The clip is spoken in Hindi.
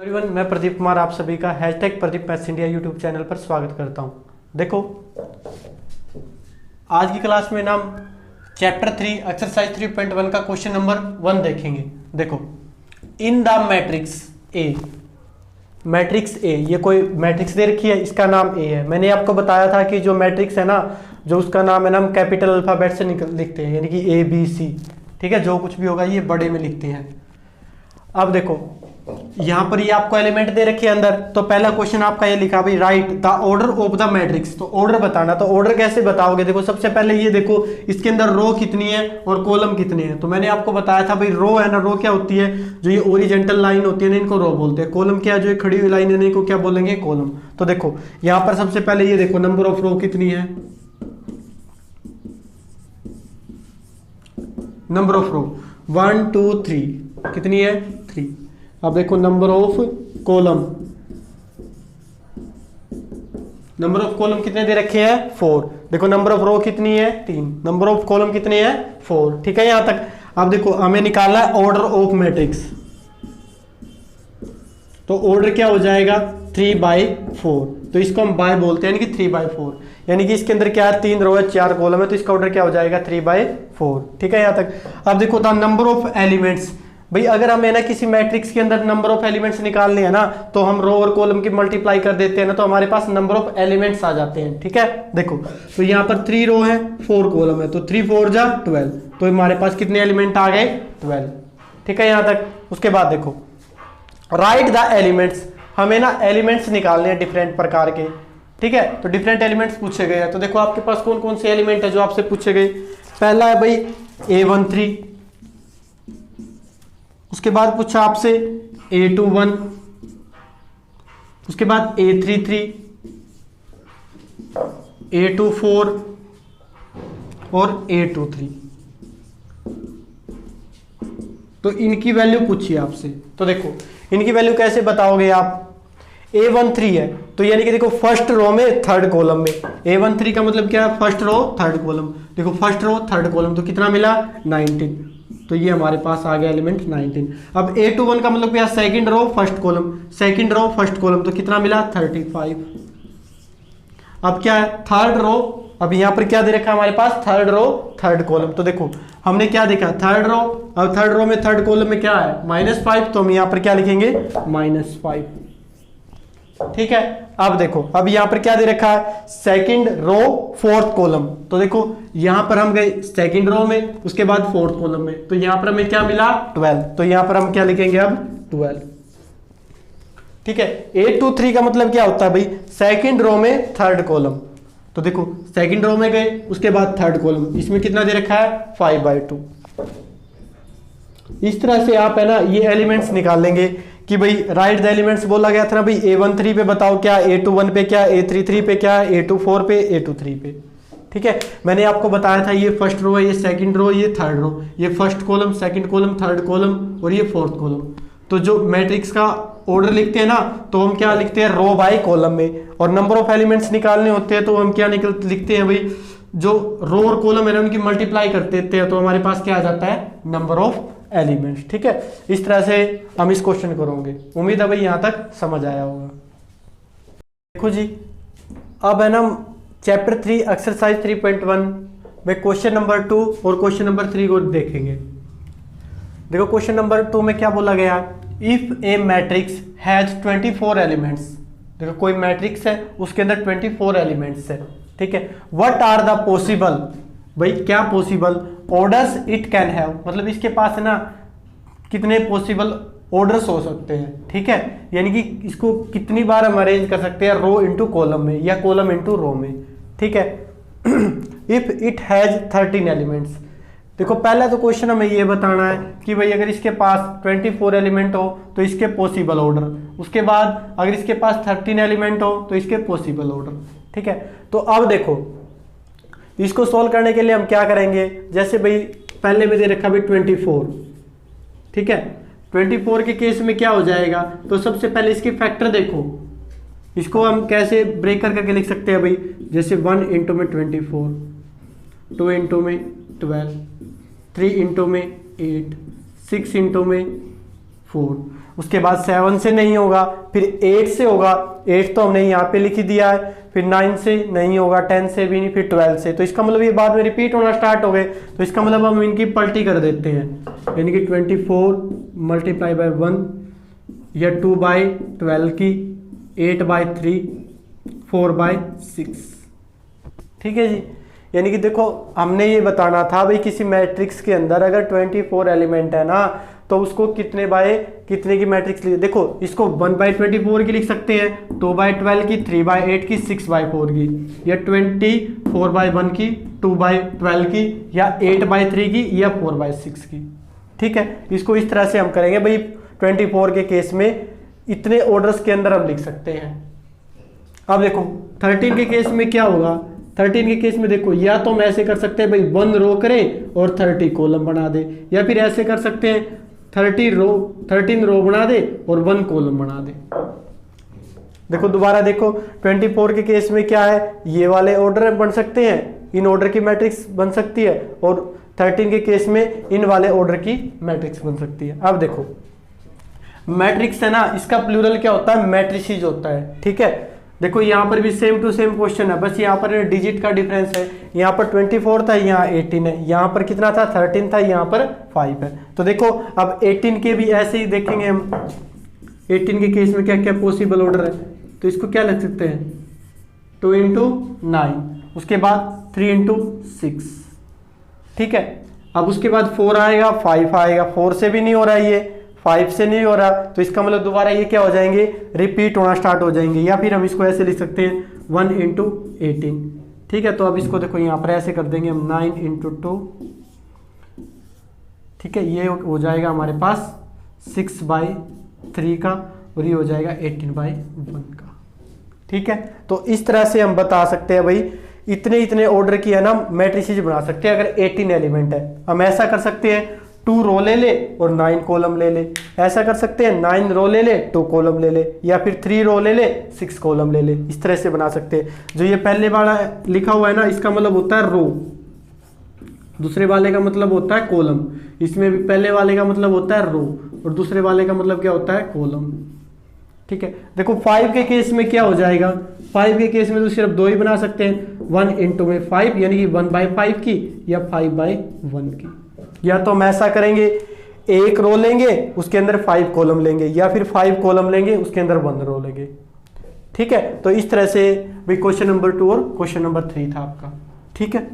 एवरीवन, मैं प्रदीप कुमार आप सभी का hashtag Pradeep maths India YouTube channel पर स्वागत करता हूं। देखो, आज की क्लास में ना हम चैप्टर 3 एक्सरसाइज 3.1 का क्वेश्चन नंबर 1 देखेंगे। देखो, इन द मैट्रिक्स ए, ये कोई मैट्रिक्स दे रखी है, इसका नाम ए है। मैंने आपको बताया था कि जो मैट्रिक्स है ना, जो उसका नाम है ना, हम कैपिटल अल्फाबेट से लिखते हैं, यानी कि ए बी सी। ठीक है, जो कुछ भी होगा ये बड़े में लिखते हैं। अब देखो, यहां पर ये आपको एलिमेंट दे रखे हैं अंदर। तो पहला क्वेश्चन आपका ये लिखा भाई, right the order of the matrix. तो ऑर्डर बताना, तो ऑर्डर कैसे बताओगे? देखो, सबसे पहले ये देखो इसके अंदर रो कितनी है और कॉलम कितने हैं। तो मैंने आपको बताया था भाई, रो है ना, रो क्या होती है? जो ये ओरिजेंटल लाइन होती है ना, इनको रो बोलते हैं। कॉलम क्या है? जो ये खड़ी हुई लाइन है, इनको क्या बोलेंगे? कॉलम। तो देखो यहां पर सबसे पहले ये देखो, नंबर ऑफ रो कितनी है? नंबर ऑफ रो 1 2 3 कितनी है? 3। अब देखो number of column, number of column कितने दे रखे हैं? 4। देखो नंबर ऑफ रो कितनी है? 3। नंबर ऑफ कॉलम कितने हैं? 4। ठीक है यहां तक। अब देखो हमें निकालना है ऑर्डर ऑफ मैट्रिक्स। तो ऑर्डर क्या हो जाएगा? 3/4। तो इसको हम बाय बोलते हैं, यानी कि 3/4। यानी कि इसके अंदर क्या है? 3 रो है, 4 कॉलम है, तो इसका ऑर्डर क्या हो जाएगा? 3/4। ठीक है यहां तक। अब देखो द नंबर ऑफ एलिमेंट्स। भाई अगर हमें ना किसी मैट्रिक्स के अंदर नंबर ऑफ एलिमेंट्स निकालने हैं ना, तो हम रो और कॉलम की मल्टीप्लाई कर देते हैं ना, तो हमारे पास नंबर ऑफ एलिमेंट्स आ जाते हैं। ठीक है, देखो तो यहाँ पर 3 रो है, 4 कॉलम है, तो 3 4 जा 12। तो हमारे पास कितने एलिमेंट आ गए? 12। ठीक है यहां तक। उसके बाद देखो, राइट द एलिमेंट्स। हमें ना एलिमेंट्स निकालने हैं डिफरेंट प्रकार के। ठीक है, तो डिफरेंट एलिमेंट्स पूछे गए हैं। तो देखो आपके पास कौन कौन से एलिमेंट है जो आपसे पूछे गए। पहला है भाई A13। उसके बाद पूछा आपसे A21। उसके बाद A33, A24 और A23। तो इनकी वैल्यू पूछी आपसे। तो देखो इनकी वैल्यू कैसे बताओगे आप? A13 है, तो यानी कि देखो फर्स्ट रो में थर्ड कॉलम में। A13 का मतलब क्या है? First row third column. देखो फर्स्ट रो थर्ड कॉलम, तो कितना मिला? 19। तो ये हमारे पास आ गया एलिमेंट 19। अब A21 का मतलब क्या? Second row first column, second row first column, तो कितना मिला? 35। अब क्या है? Third row. अब यहां पर क्या दे रखा है हमारे पास? Third row third column. तो देखो हमने क्या देखा? Third row. अब थर्ड रो में थर्ड कॉलम में क्या है? -5। तो हम यहां पर क्या लिखेंगे? -5। ठीक है, अब देखो, अब यहां पर क्या दे रखा है? Second row fourth column. तो देखो यहां पर हम गए सेकंड रो में, उसके बाद फोर्थ कॉलम में, तो यहां पर हमें क्या मिला? 12। तो यहां पर हम क्या लिखेंगे अब? 12। ठीक है, A23 का मतलब क्या होता है भाई? सेकंड रो में थर्ड कॉलम। तो देखो सेकंड रो में गए, उसके बाद थर्ड कॉलम, इसमें कितना दे रखा है? 5/2। इस तरह से आप है ना ये एलिमेंट्स निकाल लेंगे कि भाई राइट द एलिमेंट्स बोला गया था ना भाई, A13 पे बताओ क्या, A21 पे क्या, A33 पे क्या, A24 पे, A23 पे। ठीक है, मैंने आपको बताया था ये फर्स्ट रो है, ये सेकंड रो, ये थर्ड रो, ये first column, second column, third column और ये फोर्थ कॉलम। तो जो मैट्रिक्स का ऑर्डर लिखते हैं ना, तो हम क्या लिखते हैं? रो बाय कॉलम में। और नंबर ऑफ एलिमेंट्स निकालने होते हैं तो हम क्या लिखते हैं भाई? जो रो और कॉलम है ना उनकी मल्टीप्लाई कर देते हैं, तो हमारे पास क्या आ जाता है? Number of elements. ठीक है, इस तरह से हम इस क्वेश्चन करेंगे। उम्मीद है भाई यहां तक समझ आया होगा। देखो जी, अब है ना चैप्टर 3 एक्सरसाइज 3.1 में क्वेश्चन नंबर 2 और क्वेश्चन नंबर 3 को देखेंगे। देखो क्वेश्चन नंबर 2 में क्या बोला गया? If A matrix has 24 elements. देखो कोई मैट्रिक्स है, उसके अंदर 24 एलिमेंट्स है। ठीक है, व्हाट आर द पॉसिबल, भाई क्या possible orders it can have, मतलब इसके पास है ना कितने पॉसिबल ऑर्डर्स हो सकते हैं। ठीक है, यानी कि इसको कितनी बार हम अरेंज कर सकते हैं? रो इनटू कॉलम में या कॉलम इनटू रो में। ठीक है, इफ इट हैज 13 एलिमेंट्स। देखो पहला तो क्वेश्चन हमें ये बताना है कि भाई अगर इसके पास 24 एलिमेंट हो तो इसके पॉसिबल ऑर्डर। उसके बाद अगर इसके पास 13 एलिमेंट हो तो इसके पॉसिबल ऑर्डर। ठीक है, तो अब देखो इसको सॉल्व करने के लिए हम क्या करेंगे? जैसे भाई पहले में दे रखा भाई 24। ठीक है, 24 के केस में क्या हो जाएगा? तो सबसे पहले इसके फैक्टर देखो, इसको हम कैसे ब्रेक करके लिख सकते हैं भाई? जैसे 1 इंटू में 24, 2 इंटू में 12, 3 इंटू में 8, 6 इंटू में 4। उसके बाद 7 से नहीं होगा, फिर 8 से होगा, 8 तो हमने यहाँ पे लिख ही दिया है, फिर 9 से नहीं होगा, 10 से भी नहीं, फिर 12 से। तो इसका मतलब ये बाद में रिपीट होना स्टार्ट हो गए, तो इसका मतलब हम इनकी पलटी कर देते हैं, यानी कि 24 मल्टीप्लाई बाय 1 या 2 बाई 12 की, 8 बाई 3, 4 बाई 6। ठीक है जी। यानी कि देखो हमने ये बताना था भाई किसी मैट्रिक्स के अंदर अगर 24 एलिमेंट है ना, तो उसको कितने बाय कितने की मैट्रिक्स लिखे। देखो इसको 1 बाई 24 की लिख सकते हैं, 2 बाई 12 की, 3 बाई 8 की, 6 बाई 4 की, या 24 बाई 1 की, 2 बाई 12 की, या 8 बाई 3 की, या 4 बाई 6 की। ठीक है, इसको इस तरह से हम करेंगे भाई। 24 के केस में इतने ऑर्डर्स के अंदर हम लिख सकते हैं। अब देखो 13 के केस में क्या होगा। 13 के केस में देखो या तो हम ऐसे कर सकते हैं भाई 1 रो करें और 30 कॉलम बना दे, या फिर ऐसे कर सकते हैं 13 रो बना दे और 1 कॉलम बना दे। देखो दोबारा देखो 24 के केस में क्या है, ये वाले ऑर्डर बन सकते हैं, इन ऑर्डर की मैट्रिक्स बन सकती है, और 13 के केस में इन वाले ऑर्डर की मैट्रिक्स बन सकती है। अब देखो मैट्रिक्स है ना, इसका प्लूरल क्या होता है, मैट्रिसेस होता है। ठीक है, देखो यहाँ पर भी सेम टू सेम क्वेश्चन है, बस यहाँ पर डिजिट का डिफरेंस है। यहाँ पर 24 था, यहाँ 18 है, यहाँ पर कितना था 13 था, यहाँ पर 5 है। तो देखो अब 18 के भी ऐसे ही देखेंगे हम, 18 के केस में क्या क्या पॉसिबल ऑर्डर है। तो इसको क्या लिख सकते हैं 2 इंटू 9, उसके बाद 3 इंटू 6। ठीक है, अब उसके बाद 4 आएगा, 5 आएगा, 4 से भी नहीं हो रहा है, ये 5 से नहीं हो रहा, तो इसका मतलब दोबारा ये क्या हो जाएंगे, रिपीट होना स्टार्ट हो जाएंगे। या फिर हम इसको ऐसे लिख सकते हैं 1 इंटू 18। ठीक है, तो अब इसको देखो यहाँ पर ऐसे कर देंगे हम 9 इंटू 2। ठीक है, ये हो जाएगा हमारे पास 6 बाई 3 का, और ये हो जाएगा 18 बाई 1 का। ठीक है, तो इस तरह से हम बता सकते हैं भाई इतने इतने ऑर्डर की है ना मैट्रिसेस बना सकते हैं अगर 18 एलिमेंट है। हम ऐसा कर सकते हैं 2 रो ले ले और 9 कॉलम ले ले, ऐसा कर सकते हैं 9 रो ले ले 2 कॉलम ले ले, या फिर 3 रो ले ले 6 कॉलम ले ले। इस तरह से बना सकते हैं। जो ये पहले वाला लिखा हुआ है ना, इसका मतलब होता है रो, दूसरे वाले का मतलब होता है कॉलम। इसमें भी पहले वाले का मतलब होता है रो और दूसरे वाले का मतलब क्या होता है कॉलम। ठीक है, देखो 5 के केस में क्या हो जाएगा, 5 के केस में तो सिर्फ 2 ही बना सकते हैं, 1 इंटू में 5 यानी कि 1 बाई 5 की, या 5 बाई 1 की। या तो हम ऐसा करेंगे 1 रो लेंगे उसके अंदर 5 कॉलम लेंगे, या फिर 5 कॉलम लेंगे उसके अंदर 1 रो लेंगे। ठीक है, तो इस तरह से भी क्वेश्चन नंबर 2 और क्वेश्चन नंबर 3 था आपका। ठीक है।